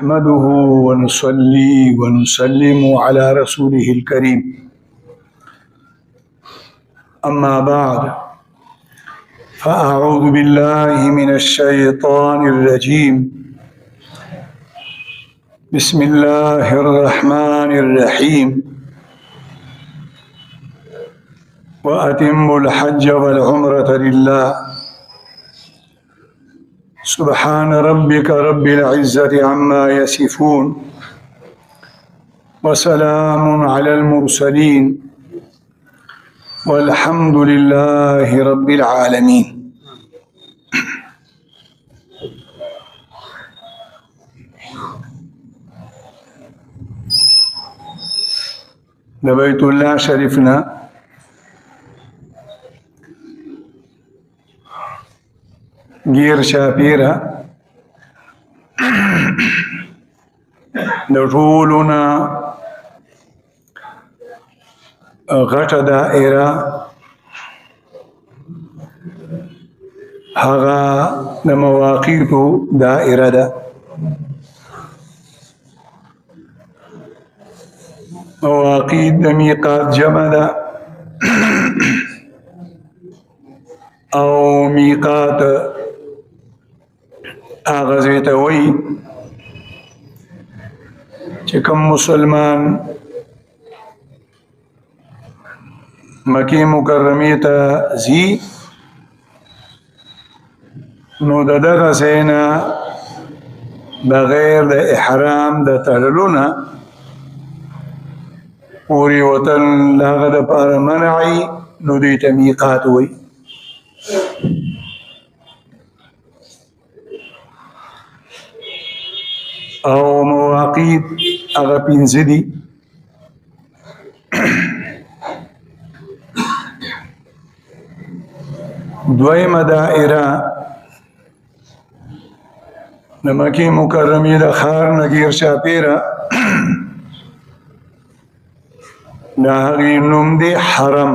نحمده ونصلي ونسلم على رسوله الكريم أما بعد فأعوذ بالله من الشيطان الرجيم بسم الله الرحمن الرحيم وأتموا الحج والعمرة لله سبحان ربك رب العزة عما يصفون وسلام على المرسلين والحمد لله رب العالمين. بیت اللہ شریفنا گیر شاپیرا د ټولنا غټه دائره هغه د مواقیتو دائره ده. مواقیت د میقات جمع ده او میقات هغه ځای ته وایي چې کوم مسلمان مکې مکرمې ته ځي نو د دغه ځای نه بغیر د احرام د تړلو نه پورې وتل د هغه دپاره منعي، نو دوی ته میقات وایي. او مواقیت هغه پنځه دي. دویمه دائره د مکې مکرمې د ښار نه ګیر چاپېره د هغې نوم دی حرم.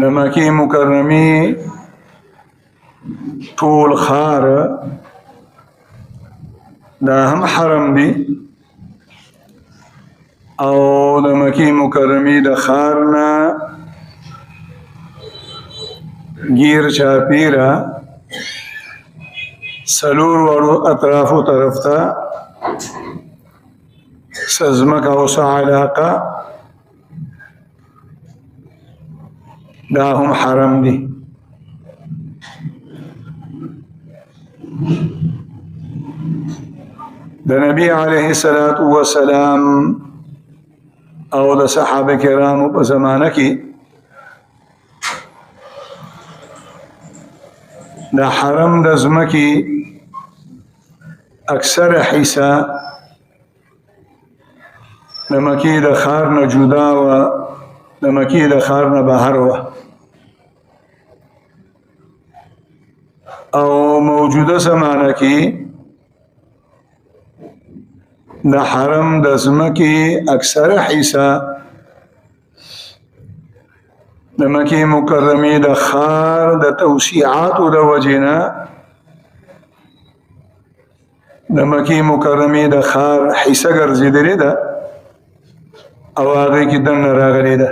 د مکې مکرمې ټول ښار دا هم حرم دی او د مکې مکرمې د ښار نه ګیر چاپېره څلور واړو اطرافو طرف ته څه ځمکه او څه علاقه دا هم حرم دی. د نبی علیه الصلاة والسلام او د صحابه کرامو په زمانه کې د حرم د ځمکې اکثره حصه د مکې د ښار نه جدا وه، د مکې د ښار نه بهر وه. او موجوده زمانه کې د حرم د ځمکې اکثره حصه د مکې مکرمې د ښار د توسیعاتو د وجې نه د مکې مکرمې د ښار حصه ګرځېدلې ده او هغې کې دننه راغلې ده.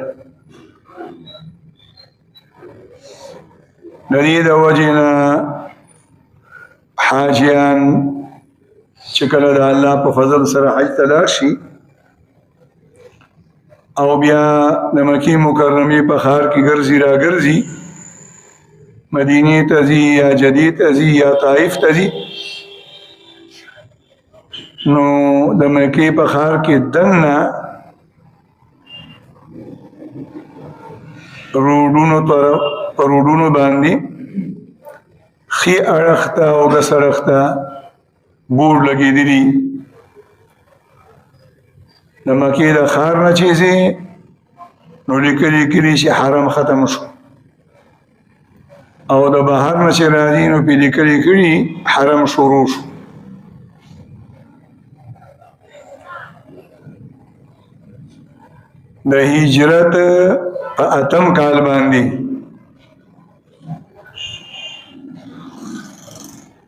د دې د وجې نه حاجیان چې کله د الله په فضل سره حج ته لاړ شي او بیا د مکې مکرمې په ښار کې ګرځي راګرځي، مدینې ته ځي یا جدې ته ځي یا طائف ته ځي، نو د مکې په ښار کې دننه په روډونو باندې ښي اړخ ته او ګس اړخ ته بورډ لګېدلي د مکې د ښار نه چې ځې نو لیکلي کلي چې حرم ختم شو، او د بهر نه چې راځي نو پې لیکلي کړي حرم شروع شو. د هجرت په اتم کال باندې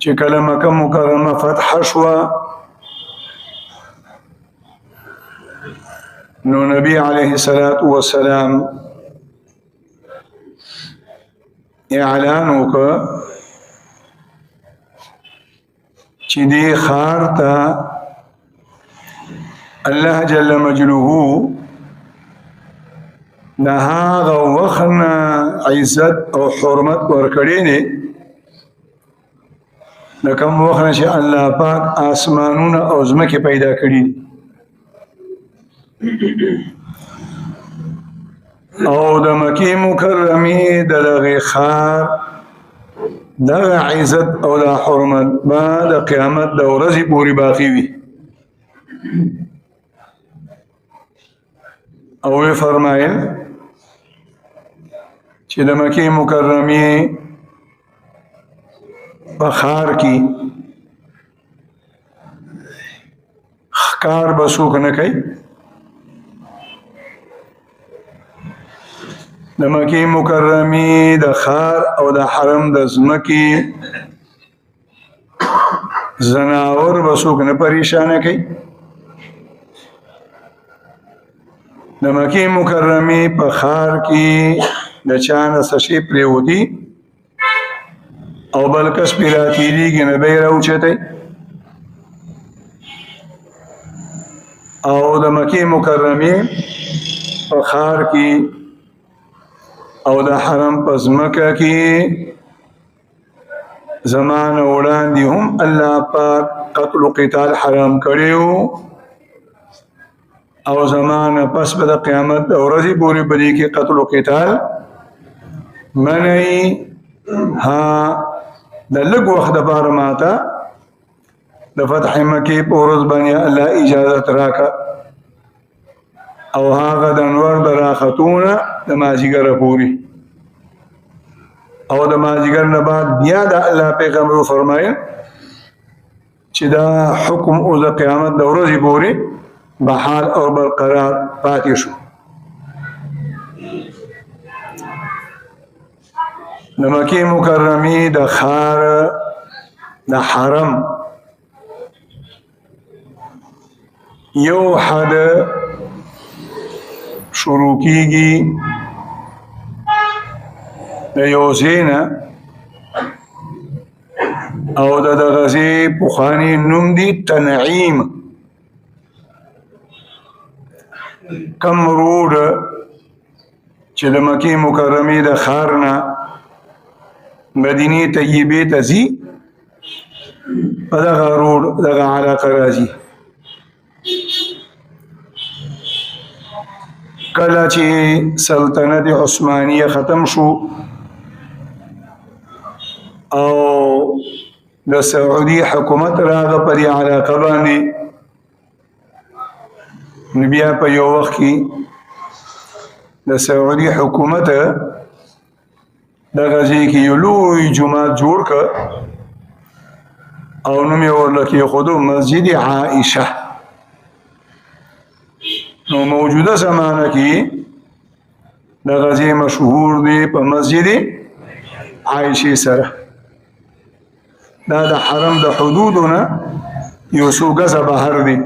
چې کله مکه مکرمه فتح شوه نو نبی علیه الصلاة والسلام اعلان وکړ چې دې ښار ته الله جل مجلوه د هغه وخت نه عزت او حرمت ورکړی دی د کوم وخت نه چې الله پاک آسمانونه او ځمکې پیدا کړي او د مکې مکرمې د دغه ښار دغه عزت او د حرمت به د قیامت د ورځې پورې باقي وي او وی فرمایل چې د مکې مکرمې په ښار کې ښکار به څوک نه کوي د مکې مکرمې د ښار او د حرم د ځمکې زناور به څوک نه پریشانه کوي د مکې مکرمې په ښار کې د چا نه څه شی پرېوځي او بل کس پرې راتېرېږي نه به یې راوچتی او د مکې مکرمې په ښار کې او د حرم په ځمکه کې زمانه وړاندې هم الله پاک قتل و قتال حرام کړی و او زمانه پس به د قیامت د ورځې پورې په دې کې قتل و قتال منعي ها د لږ وخت دپاره ماته د فتح مکې په ورځ باندې الله اجازت راکړه او هغه د انور د راختونه د مازدیګره پورې او د مازدیګر نه بعد بیا د الله پیغمبر فرمایل چې دا حکم او د قیامت د ورځې پورې بحال او برقرار پاتې شو د مکې مکرمې د ښار د حرم یو حد شروع کیږي د یو ځای نه او د دغه ځای پخوانی نوم دی تنعیم کم روډ چې د مکې مکرمې د ښار نه مدینې طیبې ته ځي په دغه روډ دغه علاقه راځي کله چې سلطنت عثمانیه ختم شو او د سعودي حکومت راغه په دې علاقه باندې نو بیا په یو وخت کې د سعودي حکومت دغه ځای کې یو لوی جومات جوړ کړ او نوم یې ورله کېښودو مسجد عائشه نو موجوده زمانه کې دغه ځای مشهور دی په مسجد عائشې سره دا د حرم د حدودو نه یو څو ګزه بهر دی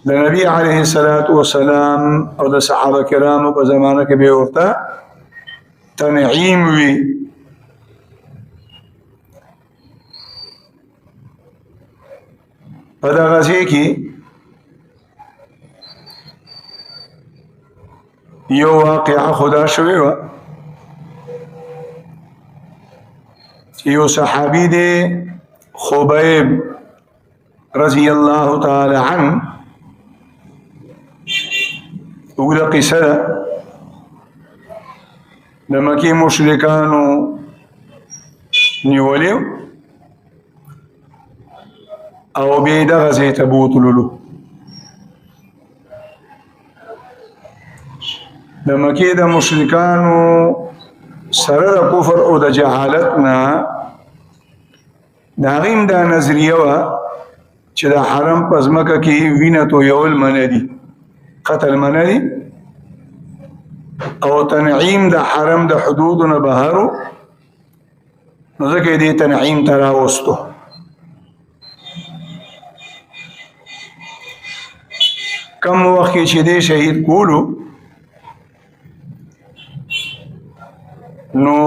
د نبی علیه الصلاة والسلام او د صحابه کرامو په زمانه کې به ورته تنعیم وي په دغه ځای کې یو واقعه خدا شوې وه چې یو صحابي دی خبیب رضی الله تعالی عنه اوږده قصه ده د مکې مشرکانو نیولې او بیا یې دغه ځای ته بوتللو د مکې د مشرکانو سره د کفر او د جهالت نه د هغې هم دا نظریه وه چې د حرم په ځمکه کې وینه تویول منع دي قتل منع دي او تنعیم د حرم د حدودونه بهرو نو ځکه دې تنعیم ته راوستو. کم وخت کې چې دې شهید کولو نو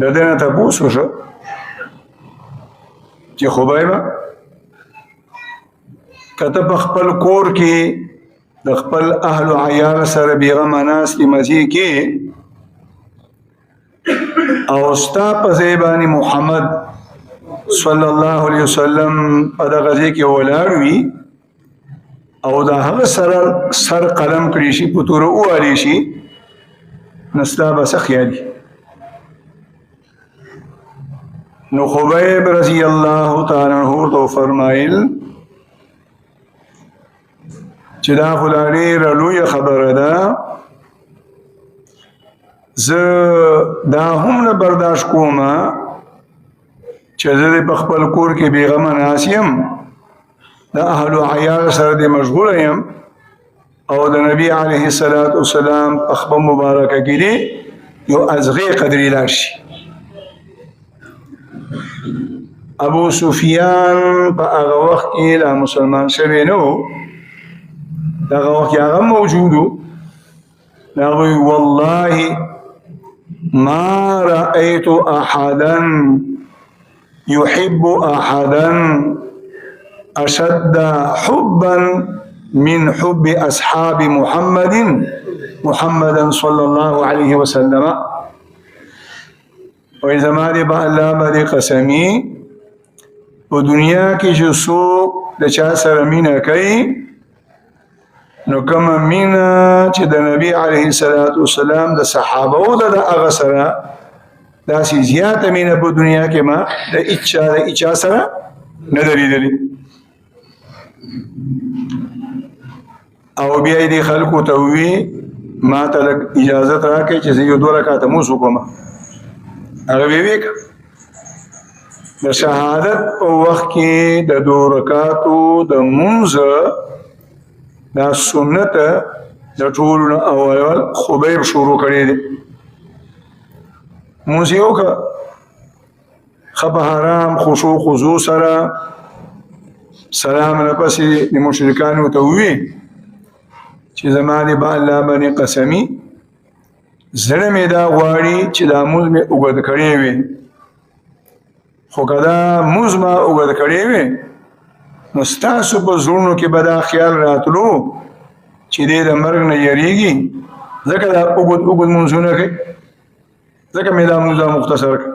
د دې نه تپوس وشو چې خبیبه کته په خپل کور کې د خپل اهل و عیال سره بیغمه ناستې مزې کې او ستا په ځای باندې محمد صلی الله علیه وسلم په دغه ځای کې ولاړ وي او د هغه سر قلم کړی شي په توره ووهلی شي نو ستا به څه خیالي. نو خبیب رضی الله تعالی عنہ ته فرمایل چې دا خو لا ډېره لویه خبره ده، زه دا هم نه برداشت کومه چې زه په خپل کور کې بېغمه ناست یم، د اهل و عیال سره دې مشغوله یم او د نبي علیه الصلاة والسلام په خبه مبارکه کې دې یو ازغې قدرې لاړ شي. ابو سفیان په هغه وخت کې لا مسلمان شوی نه و، دغه وخت کې هغه موجود و. هغوی والله ما رأيت أحدا يحب أحدا أشد حبا من حب أصحاب محمد صلى الله عليه وسلم. وإذا ما دي الله بدي قسمي ودنيا کې چې څوک د چا سره مینه کوي نو کومه مینه چې د نبی علیه الصلاة والسلام د صحابو د هغه سره داسې زیاته مینه په دنیا کې ما د هیچا سره نه ده لیدلې. او بیا یې دې خلکو ته ووي ما ته لږ اجازت راکړئ چې زه یو 2 رکعته مونځ وکړم. هغه ویې که د شهادت په وخت کې د 2 رکعاتو د مونځ دا سنت د ټولو نه اول خبیب شروع کړی دی. مونځ یې وکړه ښه په حرام خشوع خضوع سره، سلام نه پسې د مشرکانو ته ووي چې زما دې په الله باندې قسمي زړه مې دا غواړي چې دا مونځ مې اوږد کړی وي، خو که دا مونځ ما اوږد کړی وي نو ستاسو په زړونو کې به دا خیال راتلو چې دې د مرګ نه یریږي، ځکه دا اوږد مونځونه کوي، ځکه مې دا مونځ مختصر کړ.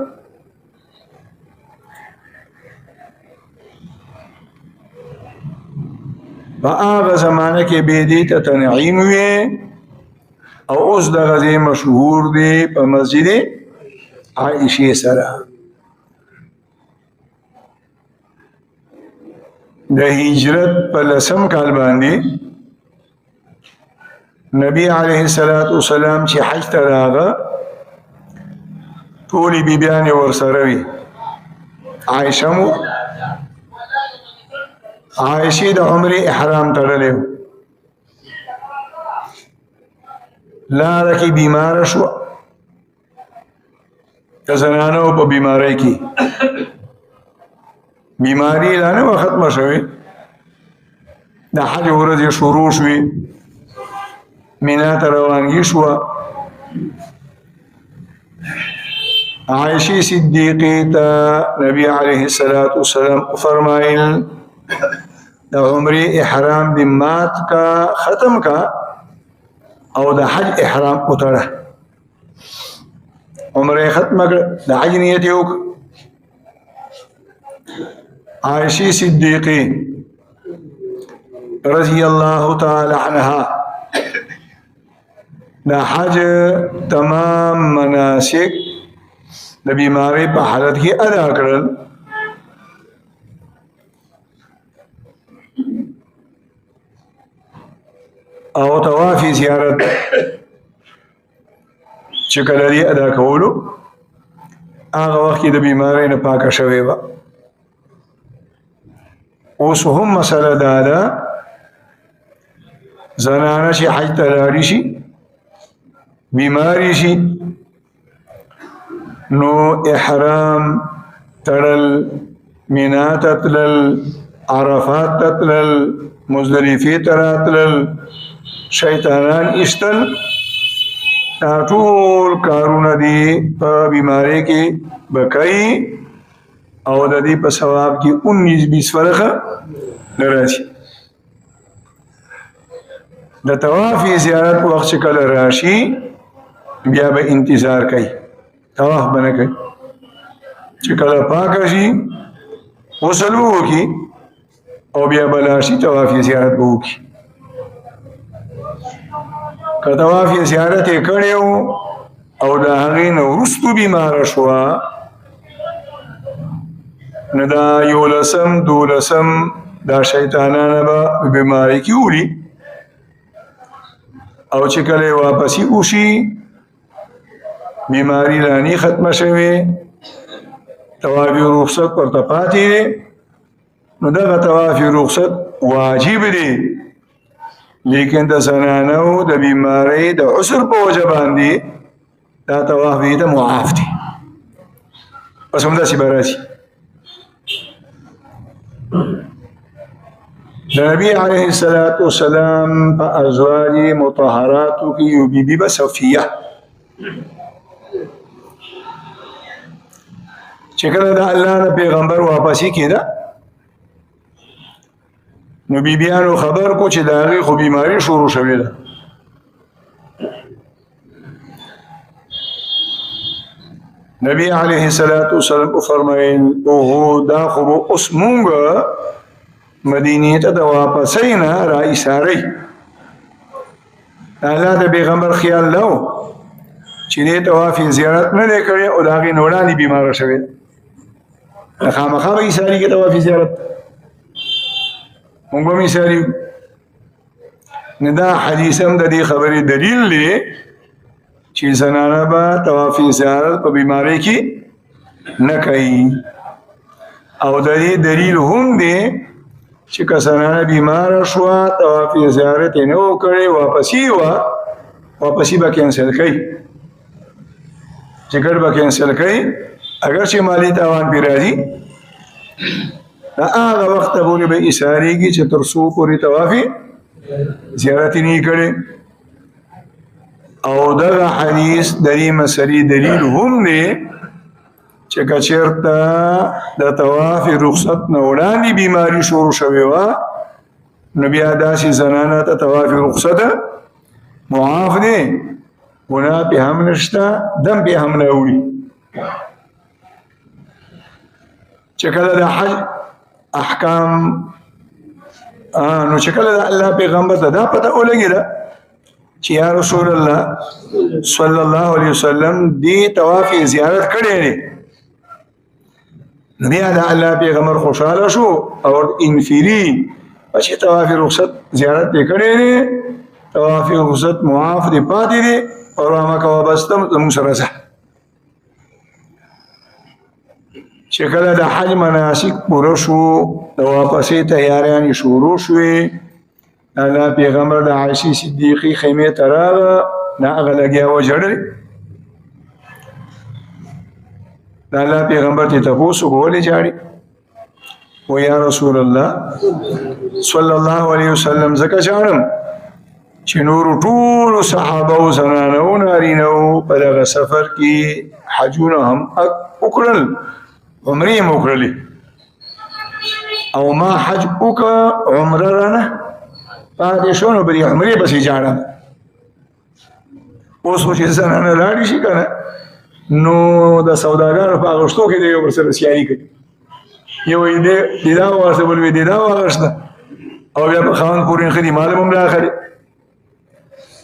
په هغه زمانه کې به دې ته تنعیم وي او اوس دغه ځای مشهور دی په مسجد عائشې سره. د هجرت په 10 کال باندې نبی علیه الصلاة والسلام چې حج ته راغه ټولې بیبیانې ورسره وي. عایشه مو عایشې د عمرې احرام تړلی و، لاره کې بیماره شوه، د زنانو په بیماری کې بیماری لا نه وه ختمه شوې، د حج ورځې شروع شوې، مینا ته روانګي شوه. عایشې صدیقې ته نبی علیه الصلاة والسلام فرمایل د عمرې احرام دې مات کا، ختم کا او د حج احرام وتړه. عمرې ختمه کړه، د حج نیت یې وکړه. عائشہ صدیقی رضی اللہ تعالی عنہا دا حج تمام مناسک د بیماری په حالت کې ادا کړل. او طواف زیارت چې کله لري ادا کولو هغه وخت د بیماری نه پاکه شوی و. اوس هم مسله دا ده زنانه چې حج ته لاړې شي بیماری شي نو احرام تړل مینا ته تلل عرفات ته تلل مزدلفې ته راتلل شیطانان ایستل دا ټول کارونه دي په بیماری کې به کوي او د دې په ثواب کې 19-20 فرقه نه راځي د طواف زیارت وخت چې کله راشي بیا به انتظار کوي طواف به نه کوي چې کله پاک شي غسل وکړي او بیا به لاړ شي طواف زیارت به وکړي که طواف زیارت یې کړی او د هغې نه وروستو بیماره شوه نو دا 11 دا شیطانانه به بیماری کې وړي او چې کله واپسی وشي بیماری لانی ختمه شوې طواف رخصت ورته پاتې دی نو دغه طواف رخصت واجب دی لیکن د زنانو د بیماری د عسر په وجه باندې دا طواف یې ته معاف دی پس همداسې به راشي د نبی علیه الصلاة والسلام په ازواج مطهراتو کې یو بیبي به صفیه چې کله د الله نه پیغمبر واپسی کېده نو بیبیانو خبر کو چې د هغې خو بیماري شروع شوې ده نبی علیه الصلاة والسلام فرمایل اوهو دا خو به اوس مونږ مدینې ته د واپسۍ نه را ایسارئ الله د پیغمبر خیال نه و چې دې طواف زیارت نه دی کړی او د هغې نه وړاندې بیماره شوې ده خامخا به ایساري کې طواف زیارت مونږ به هم ایساري نه دا حدیث هم د دې خبرې دلیل دی چې زنانه به طواف زیارت په بیماری کې نه کوي او د دې دلیل هم دی چې که زنانه بیماره شوه طواف زیارت یې نه و کړی واپسي به کینسل کوي ټکټ به کینسل کوي اگر چې مالی تاوان پرې راځي دا هغه وخت پورې به ایسارېږي چې تر څو پورې طواف زیارت یې نه کړی او دغه حدیث د دې مسلې دلیل هم دی چې که چېرته د طواف رخصت نه وړاندې بیماري شروع شوې وه نو بیا داسې زنانه ته طواف رخصت معاف دی ګناه پې هم نشته دم پې هم نه وړي چې کله د حج احکام نو چې کله د الله پیغمبر ته دا پته ولګېده چې یا رسول الله صلی الله علیه وسلم دې طواف زیارت کړی دی نو بیا د الله پیغمبر خوشحاله شو او انفري چې طواف رخصت زیارت یې کړی دی طواف رخصت معاف دی پاتې دی او رامه کوه بس ته زموږ سره ځه چې کله د حج مناسک پوره شو د واپسۍ تیاریانې شروع شوې الله پیغمبر د عایشې صدیقې خیمې ته راغله نه هغه لګیا وژړل د الله پیغمبر ته تپوس وکړو ولې ژاړې و یا رسول الله صلی الله علیه وسلم ځکه ژاړم چې نورو ټولو صحابه او زنانه او نارینه په دغه سفر کې حجونه هم وکړل عمرې هم وکړلې او ما حج وکړه عمره رانه پاتې شو نو بلې عمرې پسې ژاړم اوس خو چې زنانه لاړې شي که نه نو د سوداګانو په اغوښتو کې دی یو ورسره سیالي کوي یو یې د دا واغوښته بل وایي د دا واغوښته او بیا په خاوند پورې ښه دي معلوم هم راخلي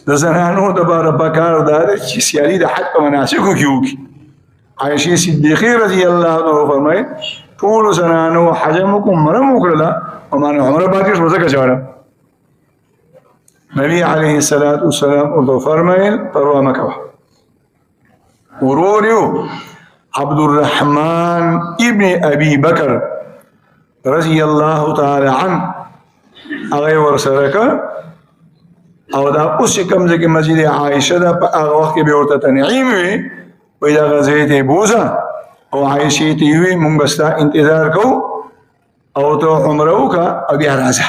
د زنانو دپاره پکار دا ده چې سیالي د حج په مناسکو کې وکړي عایشې صدیقې رضی الله عنها فرمایي ټولو زنانو حج هم وکړو عمره هم وکړله او ما نه عمره پاتې شوه ځکه ژاړم نبی علیه الصلاة والسلام ورته فرمایل پروا مه کوه ورور یو عبدالرحمن ابن ابي بکر رضی الله تعالی عنه هغه ورسره که او دا اوس کوم ځای کې مسجد عائشه دا په هغه وخت کې به ورته تنعیم وي وای دا غزې ته بوزه او عائشه ته وي مونږ ستا انتظار کوو او ته عمره وکړه او بیا راځه.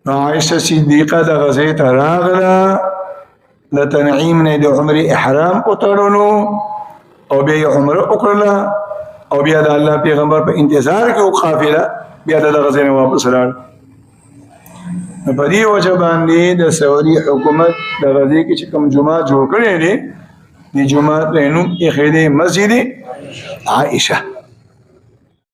عائشه صدیقه د غزې ته راغله د تنعیم نه د عمرې احرام وتړلو او بیا یې عمره وکړله او بیا د الله پیغمبر په انتظار کې قافله بیا د غزې نه واپس راغله. په دې وجه باندې د سعودي حکومت د غزې کې چې کوم جمعه جوړ کړی دی د جمعه په نوم یې مسجد عائشه